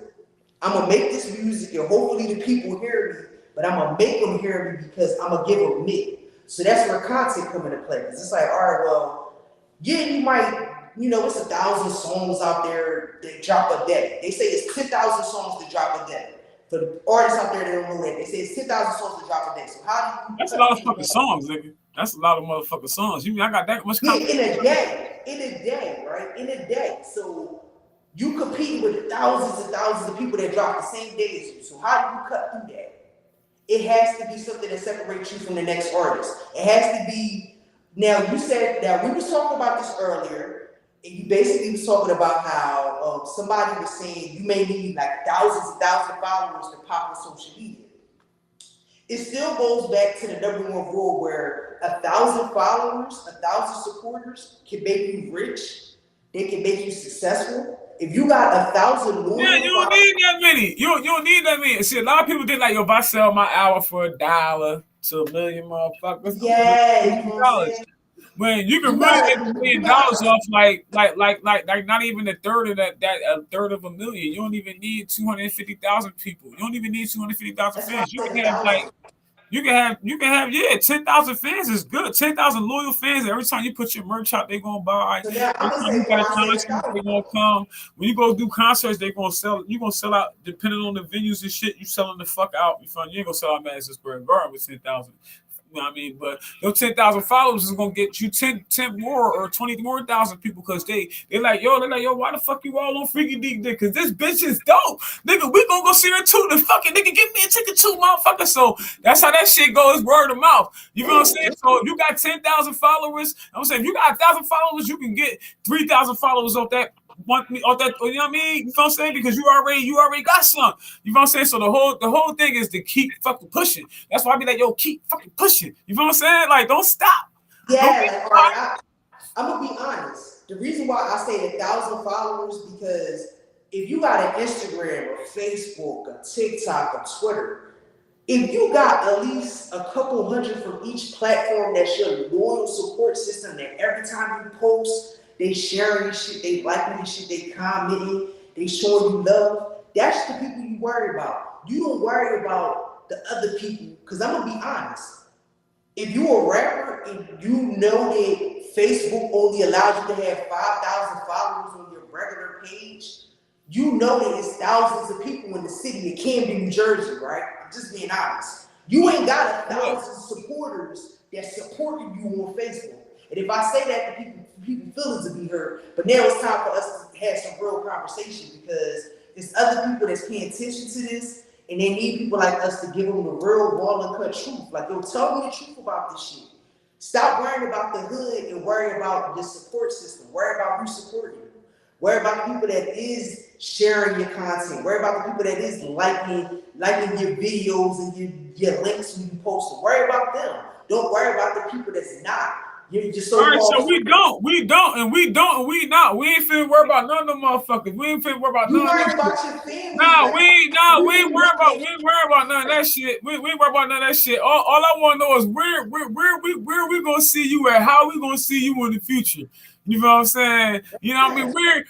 I'm gonna make this music and hopefully the people hear me, but I'm gonna make them hear me because I'm gonna give them me. So that's where content come into play. Because it's like, all right, well, yeah, you might, you know, it's 1,000 songs out there that drop a day. They say it's 10,000 songs that drop a day. For the artists out there that don't know that, they say it's 10,000 songs that drop a day. So how do you? That's a lot of fucking songs, nigga. That's a lot of motherfucking songs. I got that much. Yeah, in a day, right? In a day. So you compete with thousands and thousands of people that drop the same day as you. So how do you cut through that? It has to be something that separates you from the next artist. It has to be. Now, you said that we was talking about this earlier, and you basically was talking about how somebody was saying you may need like thousands and thousands of followers to pop on social media. It still goes back to the number one rule where 1,000 followers, 1,000 supporters can make you rich. They can make you successful. If you got 1,000 more, yeah, you don't need that many. You don't need that many. See, a lot of people think like, yo, if I sell my hour for $1 to $1 million, motherfuckers, yeah, when you can really make $1 million off like not even a third of that a third of $1 million. You don't even need 250,000 people. You don't even need 250,000 fans. You can have 10,000 fans is good. 10,000 loyal fans. Every time you put your merch out, they gonna buy. So now, every time you got a concert, they gonna come. When you go do concerts, they gonna sell. You gonna sell out depending on the venues and shit. You selling the fuck out. You ain't gonna sell out Madison Square Garden with 10,000. You know what I mean? But those 10,000 followers is gonna get you 10 more or 20 more thousand people because they're like, yo, why the fuck you all on Freaky Deek Dick? Because this bitch is dope. Nigga, we gonna go see her too. The fucking nigga, give me a ticket too, motherfucker. So that's how that shit goes, word of mouth. You know what I'm saying? So if you got 10,000 followers, I'm saying if you got 1,000 followers, you can get 3,000 followers off that. You know what I mean? You know what I'm saying? Because you already got some. You know what I'm saying? So the whole thing is to keep fucking pushing. That's why I be like, yo, keep fucking pushing. You know what I'm saying? Like, don't stop. Yeah, I'm gonna be honest. The reason why I say 1,000 followers because if you got an Instagram or Facebook or TikTok or Twitter, if you got at least a couple hundred from each platform that's your loyal support system that every time you post, they sharing shit, they liking shit, they commenting, they showing you love. That's the people you worry about. You don't worry about the other people, because I'm gonna be honest. If you a rapper and you know that Facebook only allows you to have 5,000 followers on your regular page, you know that it's thousands of people in the city of Camden, New Jersey, right? I'm just being honest. You ain't got 1,000 supporters that supported you on Facebook. And if I say that, the people feelings will be hurt. But now it's time for us to have some real conversation because there's other people that's paying attention to this, and they need people like us to give them the real, raw, and cut truth. Like, yo, tell me the truth about this shit. Stop worrying about the hood and worry about the support system. Worry about who supporting you. Worry about the people that is sharing your content. Worry about the people that is liking your videos and your links when you post them. Worry about them. Don't worry about the people that's not. You're just All right, so so we not. We ain't finna worry about none of them motherfuckers. We ain't finna worry about You none of worried them. about your family. We ain't worried about none of that shit. We ain't worried about none of that shit. All I want to know is where we gonna see you at? How we gonna see you in the future? You know what I'm saying? You know what I mean?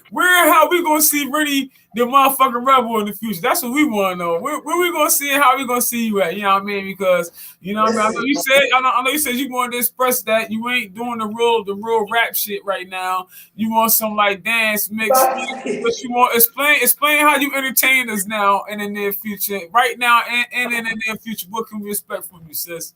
How we gonna see really the motherfucking rebel in the future? That's what we want to know. Where we gonna see and how we gonna see you at? You know what I mean? Because you know what I mean. I know you said you wanted to express that you ain't doing the real rap shit right now. You want some like dance mix, but you want explain how you entertain us now and in the near future, right now and in the near future. What can we expect from you, sis?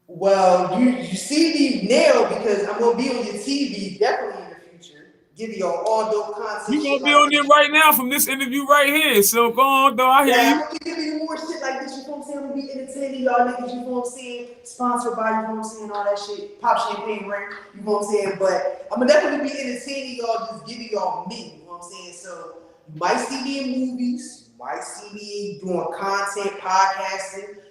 Well, you see me now because I'm gonna be on your TV definitely in the future. Give you all dope content. You gonna be on there right now from this interview right here. So go on, though. I hear you. I'm gonna give you more shit like this. You know what I'm saying? I'm gonna be entertaining y'all niggas. You know what I'm saying? Sponsored by, you know what I'm saying? All that shit. Pop champagne ring. You know what I'm saying? But I'm gonna definitely be entertaining y'all. Just giving y'all me. You know what I'm saying? So you might see me in movies. You might see me doing content, podcasting.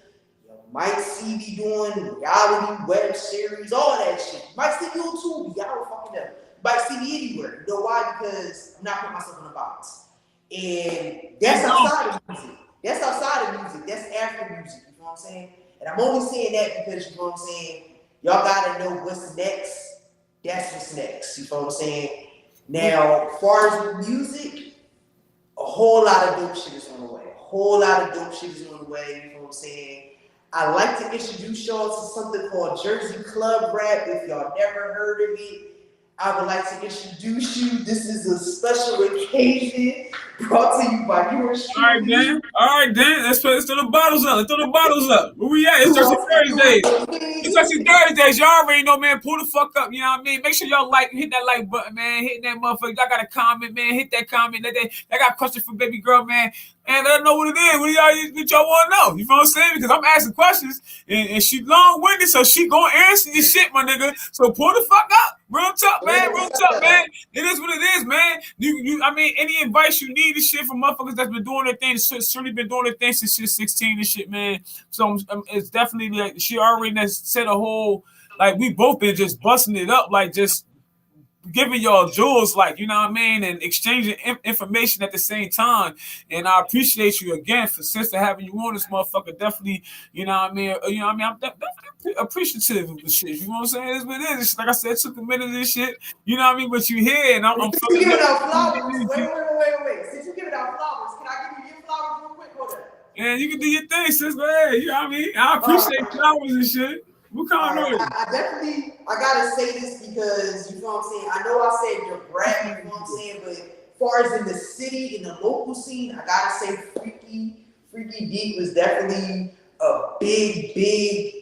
Might see me doing reality, web series, all that shit. Might see me on Tubi, y'all don't fucking know. Might see me anywhere. You know why? Because I'm not putting myself in a box. And that's outside of music. That's outside of music. That's after music. You know what I'm saying? And I'm only saying that because, you know what I'm saying, y'all gotta know what's next. That's what's next. You know what I'm saying? Now, as far as music, a whole lot of dope shit is on the way. A whole lot of dope shit is on the way. You know what I'm saying? I like to introduce y'all to something called Jersey Club Rap. If y'all never heard of it, I would like to introduce you. This is a special occasion brought to you by yours truly. All right, then. Let's throw the bottles up. Where we at? It's Thirsty Thursdays. It's Thirsty Thursdays. Y'all already know, man. Pull the fuck up. You know what I mean? Make sure y'all hit that like button, man. Hit that motherfucker. Y'all got a comment, man. Hit that comment. I got a question for baby girl, man. And let her know what it is. What y'all want to know? You know what I'm saying? Because I'm asking questions, and she long-winded, so she gonna answer this shit, my nigga. So pull the fuck up. Real talk, man. It is what it is, man. I mean, any advice you need and shit from motherfuckers that's been doing their thing, certainly been doing their thing since she's 16 and shit, man. So it's definitely like she already said a whole, like we both been just busting it up, like just giving y'all jewels, like, you know what I mean, and exchanging information at the same time. And I appreciate you again for sister having you on this motherfucker. Definitely, you know what I mean. I'm definitely appreciative of the shit. You know what I'm saying? It's what it is. Like I said, it took a minute of this shit. You know what I mean? But you here, and I'm Since you giving out flowers, wait. Since you giving out flowers, can I give you your flowers real quick? Hold up. And you can do your thing, sis. But you know what I mean? I appreciate flowers and shit. What kind of I gotta say this because, you know what I'm saying, I know I said your brat, you know what I'm saying, but as far as in the city, in the local scene, I gotta say Freaky Deep was definitely a big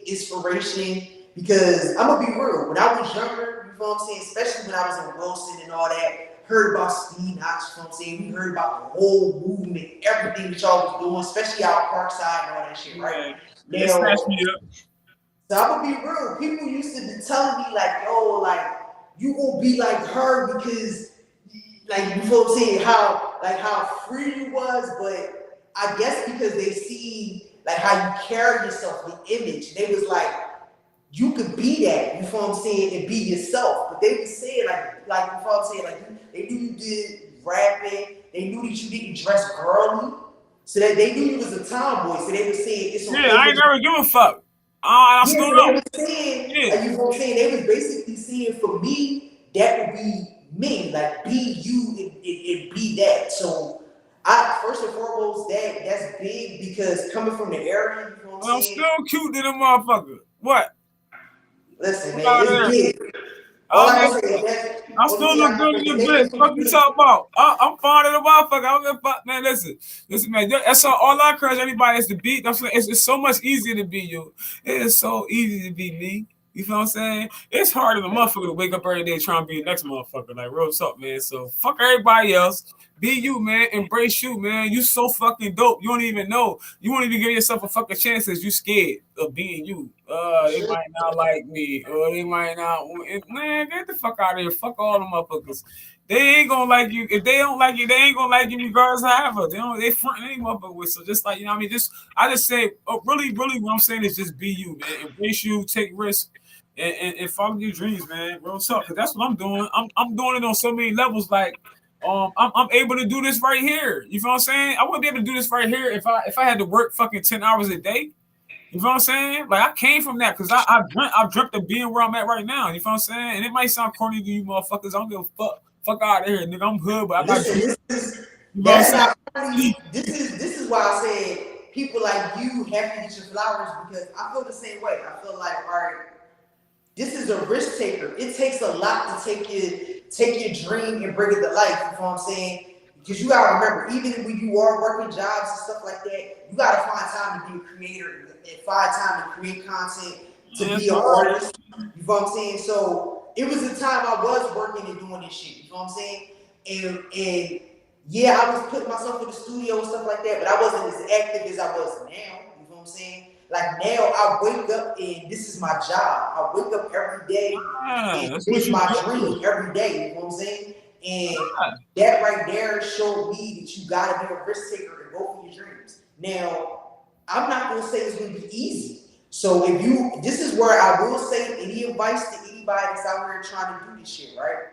inspiration because I'm gonna be real, when I was younger, you know what I'm saying, especially when I was in Wilson and all that, heard about Speed Knots, you know what I'm saying, we heard about the whole movement, everything that y'all was doing, especially out Parkside and all that shit, right? Yeah, snatched me up. So I'm gonna be real. People used to be telling me like, yo, like you gonna be like her because, like, you know what I'm saying, how free you was. But I guess because they see like how you carry yourself, the image, they was like, you could be that. You know what I'm saying, and be yourself. But they was saying like you know what I'm saying, like they knew you did rapping. They knew that you didn't dress girly, so that they knew you was a tomboy. So they was saying it's okay. Yeah, I ain't never give a fuck. I still know. They was saying, you know what I'm saying? They was basically saying for me, that would be me, like be you and be that. So I first and foremost, that's big because coming from the area, you know what I'm saying? I'm still cute to them motherfucker. What? Listen, man, it's big. All I can say is that I still look good in your bitch. What you talking about? I'm fond of the motherfucker. I don't give a fuck, man. Listen, man. That's all I encourage anybody is to be. It's so much easier to be you. It is so easy to be me. You feel what I'm saying? It's harder than a motherfucker to wake up every day trying to be the next motherfucker. Like, real talk, man. So fuck everybody else. Be you, man. Embrace you, man. You so fucking dope. You don't even know. You won't even give yourself a fucking chance because you scared of being you. They might not like me. Or they might not. Man, get the fuck out of here. Fuck all the motherfuckers. They ain't gonna like you. If they don't like you, they ain't gonna like you regardless of however. They fronting any motherfucker with. So just like, you know what I mean? I just say, really, what I'm saying is just be you, man. Embrace you, take risks. and follow your dreams, man. Real talk, because that's what I'm doing. I'm doing it on so many levels. Like, I'm able to do this right here. You feel what I'm saying? I wouldn't be able to do this right here if I had to work fucking 10 hours a day. You feel what I'm saying? Like, I came from that because I've dreamt of being where I'm at right now. You feel what I'm saying? And it might sound corny to you motherfuckers. I don't give a fuck. Fuck out of here, nigga. I'm hood, but I got Listen, you know what I'm saying? this is why I said people like you have to get your flowers, because I feel the same way. I feel like, all right, this is a risk taker. It takes a lot to take your dream and bring it to life. You know what I'm saying? Because you gotta remember, even when you are working jobs and stuff like that, you gotta find time to be a creator and find time to create content, to be an artist. You know what I'm saying? So it was a time I was working and doing this shit. You know what I'm saying? And yeah, I was putting myself in the studio and stuff like that, but I wasn't as active as I was now. You know what I'm saying? Like now, I wake up and this is my job. I wake up every day and it's my dream every day. You know what I'm saying? And that right there showed me that you gotta be a risk taker and go for your dreams. Now, I'm not gonna say it's gonna be easy. So this is where I will say any advice to anybody that's out here trying to do this shit, right?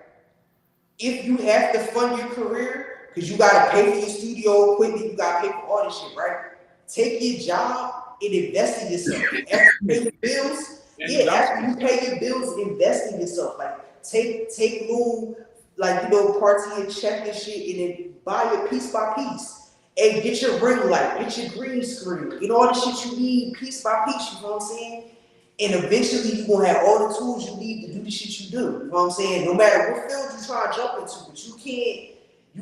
If you have to fund your career, because you gotta pay for your studio equipment, you gotta pay for all this shit, right? Take your job and invest in yourself. After you pay your bills, after you pay your bills, invest in yourself. Like take little, like, you know, parts of your check and shit, and then buy it piece by piece. And get your ring light, get your green screen, get all the shit you need piece by piece, you know what I'm saying? And eventually you're gonna have all the tools you need to do the shit you do. You know what I'm saying? No matter what field you try to jump into, but you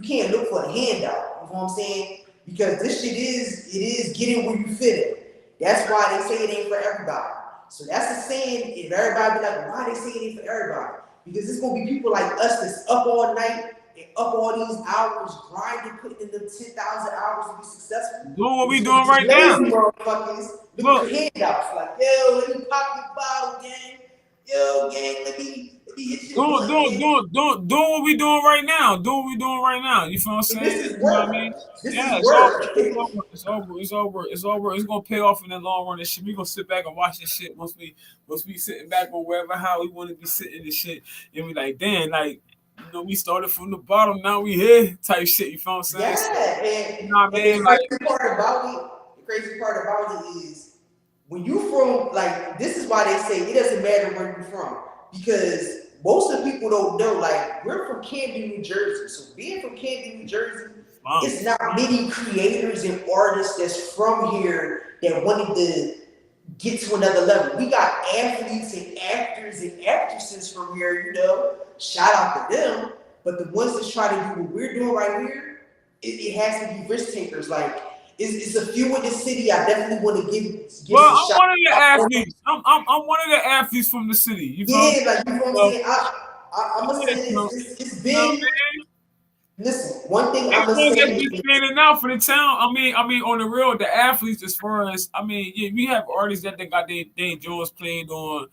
can't look for a handout, you know what I'm saying? Because this shit is getting where you fit in. That's why they say it ain't for everybody. So that's the saying, and everybody be like, why they say it ain't for everybody? Because it's gonna be people like us that's up all night and up all these hours, grinding, putting in them 10,000 hours to be successful. Doing what we doing right now. Motherfuckers looking for handouts, like, yo, let me pop your bottle, gang. Yo, gang, let me hit your doing what we doing right now. Doing what we doing right now. You feel what I'm saying? This is You know what I work. mean? This Yeah, is work. it's over. It's gonna pay off in the long run. And shit, we gonna sit back and watch this shit once we sitting back on wherever how we want to be sitting and shit, and we like, damn, like, you know, we started from the bottom, now we here type shit. You feel what I'm saying? Yeah, and you know what I mean? the crazy part about it is when you from, like, this is why they say it doesn't matter where you're from, because most of the people don't know, like, we're from Camden, New Jersey. So being from Camden, New Jersey, it's not many creators and artists that's from here that wanted to get to another level. We got athletes and actors and actresses from here, you know, shout out to them. But the ones that try to do what we're doing right here, it has to be risk takers. Like, it's a few in the city I definitely want to give well, a I'm shot. one of the athletes. I'm one of the athletes from the city. You feel like, you know what I'm saying? I'm gonna say it's been. Listen, one thing I'm gonna say is standing out for the town. I mean, on the real, the athletes, as far as, I mean, yeah, we have artists that they got their Jones played on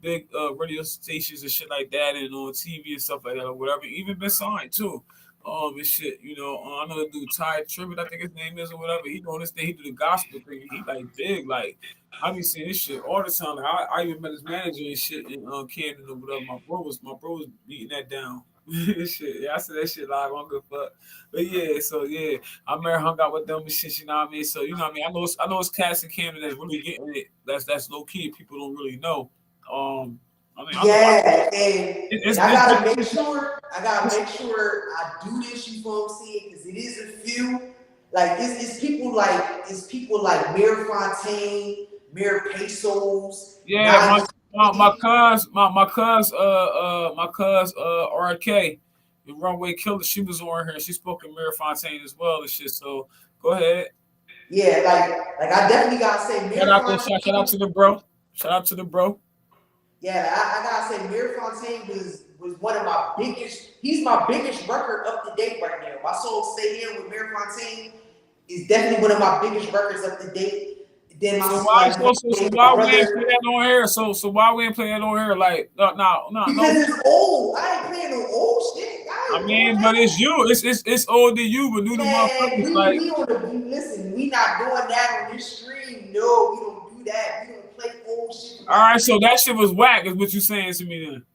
big radio stations and shit like that, and on TV and stuff like that, or whatever. Even been signed too. And shit, you know, I know the dude Ty Tribbett, I think his name is, or whatever. He doing this thing, he do the gospel thing. He like big, like, I be seeing this shit all the time. Like, I even met his manager and shit in Camden or whatever. My bro was beating that down. Shit, yeah, I said that shit live on good fuck. But yeah, so yeah, I remember hung out with them and shit, you know what I mean? So, you know what I mean? I know it's cats in Camden that's really getting it. That's low key, people don't really know. I mean, and I gotta make sure I do this, you know what I'm saying? Because it is a few, like, it's people like Mayor Fontaine, Mayor Pesos. Yeah, my cuz RK, the Runway Killer, she was on here. She spoke in Mayor Fontaine as well and shit. So go ahead. Yeah, like I definitely gotta say, Mayor Fontaine. Shout out to the bro. Shout out to the bro. Yeah, I gotta say, Mayor Fontaine was one of my biggest. He's my biggest record up to date right now. My song "Stay Here" with Mayor Fontaine is definitely one of my biggest records up to date. Then my why we ain't play that on here? So why we ain't playing that on here? Like, no. Because it's old. I ain't playing no old shit. I mean, but it's you. It's old to you, but new to motherfuckers. Listen, we not doing that on this stream. No, we don't do that. We don't play old shit. All right, so that shit was whack, is what you saying to me then?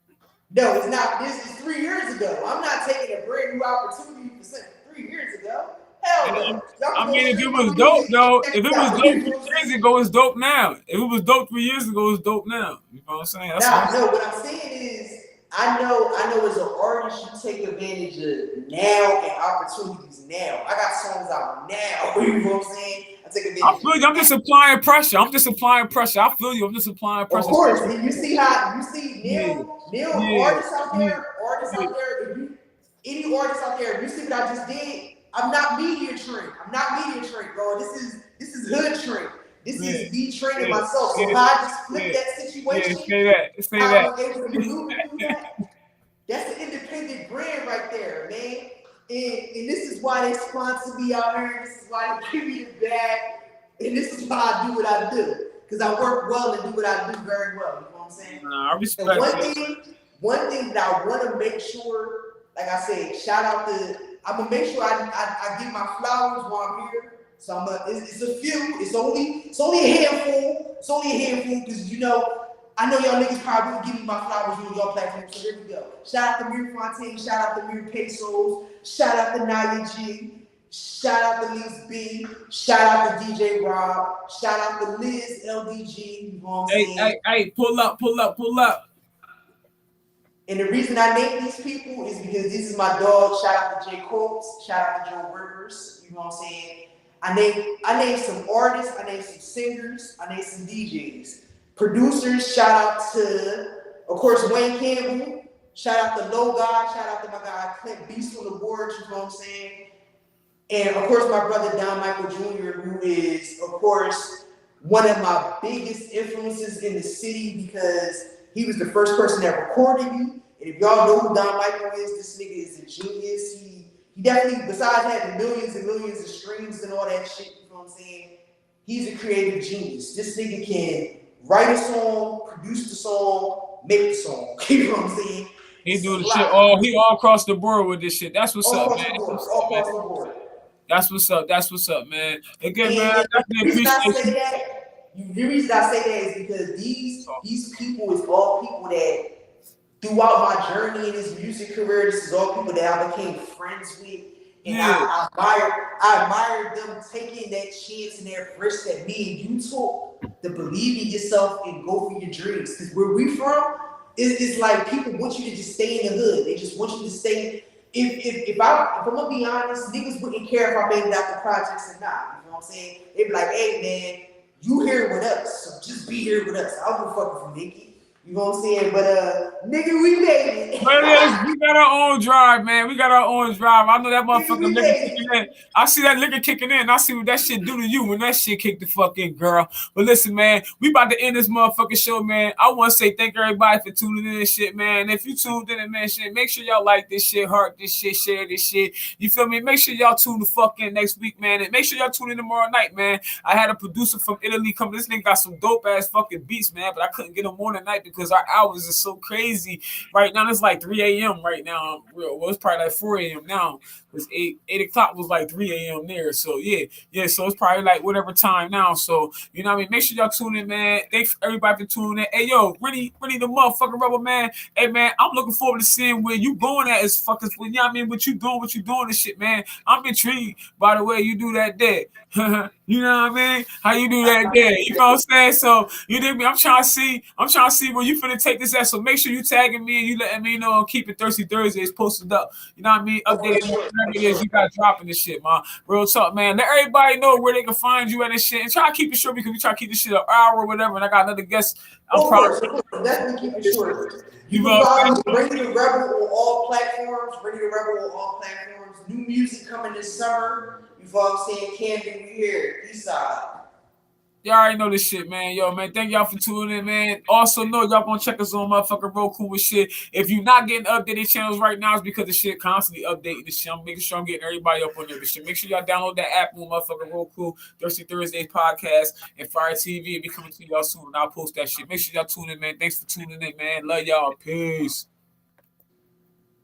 No, it's not. This is 3 years ago. I'm not taking a brand new opportunity for 3 years ago. Hell no. I mean, if it was dope, though, if it was dope 3 years ago, it's dope now. If it was dope 3 years ago, it's dope now. You know what I'm saying? What I'm saying is, I know as an artist, you take advantage of now and opportunities now. I got songs out now. You know what I'm saying? I take advantage. I feel you. I'm just applying pressure. I feel you. I'm just applying pressure. Of course. And you see artists out there, any artists out there, you see what I just did? I'm not media trained, bro. This is hood trained. This is me training myself. So if I just flip that situation, say that. That's an independent brand right there, man. And this is why they sponsor me out here. This is why they give me the bag. And this is why I do what I do. Because I work well and do what I do very well. You know what I'm saying? I respect one thing that I want to make sure, like I said, shout out to, I'm going to make sure I give my flowers while I'm here. So it's a few. It's only a handful. It's only a handful because, you know, I know y'all niggas probably will give me my flowers on y'all platform. So here we go. Shout out to Mir Fontaine. Shout out to Mir Pesos. Shout out to Naya G. Shout out to Lise B. Shout out to DJ Rob. Shout out to Liz LDG. You know what I'm saying? Hey, pull up. And the reason I name these people is because this is my dog. Shout out to J. Colts. Shout out to Joe Rivers. You know what I'm saying? I named some artists. I named some singers. I named some DJs. Producers, shout out to, of course, Wayne Campbell. Shout out to Low God. Shout out to my guy Clint Beast on the board. You know what I'm saying? And of course, my brother Don Michael Jr., who is, of course, one of my biggest influences in the city because he was the first person that recorded me. And if y'all know who Don Michael is, this nigga is a genius. He definitely, besides having millions and millions of streams and all that shit, you know what I'm saying? He's a creative genius. This nigga can write a song, produce the song, make the song. You know what I'm saying? He do the shit he all across the board with this shit. That's what's up, man. That's what's up, man. Again, man, I definitely appreciate you. The reason I say that is because these people is all people that throughout my journey in this music career, this is all people that I became friends with. And I admire them taking that chance and that risk that me and you took to believe in yourself and go for your dreams. Because where we from, it's like people want you to just stay in the hood. They just want you to stay. If I'm gonna be honest, niggas wouldn't care if I made it out the projects or not. You know what I'm saying? They'd be like, hey man, you here with us, so just be here with us. I don't give a fuck from Nikki. You know what I'm saying? But nigga, we made it. We got our own drive, man. We got our own drive. I know that motherfucking liquor kicking in. I see that liquor kicking in. I see what that shit do to you when that shit kick the fuck in, girl. But listen, man, we about to end this motherfucking show, man. I want to say thank everybody for tuning in and shit, man. If you tuned in and man, shit, make sure y'all like this shit, heart this shit, share this shit. You feel me? Make sure y'all tune the fuck in next week, man. And make sure y'all tune in tomorrow night, man. I had a producer from Italy come. This nigga got some dope ass fucking beats, man. But I couldn't get him on tonight because our hours is so crazy. Right now, it's like 3 a.m. right now. Well, it's probably like 4 a.m. now. Because 8 o'clock was like 3 a.m. there. So, yeah. So it's probably like whatever time now. So, you know what I mean? Make sure y'all tune in, man. Thanks everybody for tuning in. Hey, yo, really the motherfucking rebel, man. Hey, man, I'm looking forward to seeing where you going at as fucking, you know what I mean? What you doing and shit, man. I'm intrigued by the way you do that there. You know what I mean? How you do that there. You know what I'm saying? So, you dig me? I'm trying to see where you finna take this at. So make sure you tagging me and you letting me know and keep it Thirsty Thursdays posted up. You know what I mean? Updated whatever it is you got dropping this shit, man. Real talk, man. Let everybody know where they can find you at this shit. And try to keep it short because we try to keep this shit an hour or whatever. And I got another guest. I'm proud. Definitely keep it short. You can follow Ready to Rebel on all platforms. Ready to Rebel on all platforms. New music coming this summer. You know what I'm saying? Camden, we here. Eastside. Y'all already know this shit, man. Yo, man, thank y'all for tuning in, man. Also know y'all gonna check us on motherfucking Roku and shit. If you're not getting updated channels right now, it's because the shit constantly updating the shit. I'm making sure I'm getting everybody up on there. This shit. Make sure y'all download that app on motherfucking Roku, Thirsty Thursdayz Podcasts, and Fire TV. It'll be coming to y'all soon, and I'll post that shit. Make sure y'all tune in, man. Thanks for tuning in, man. Love y'all. Peace.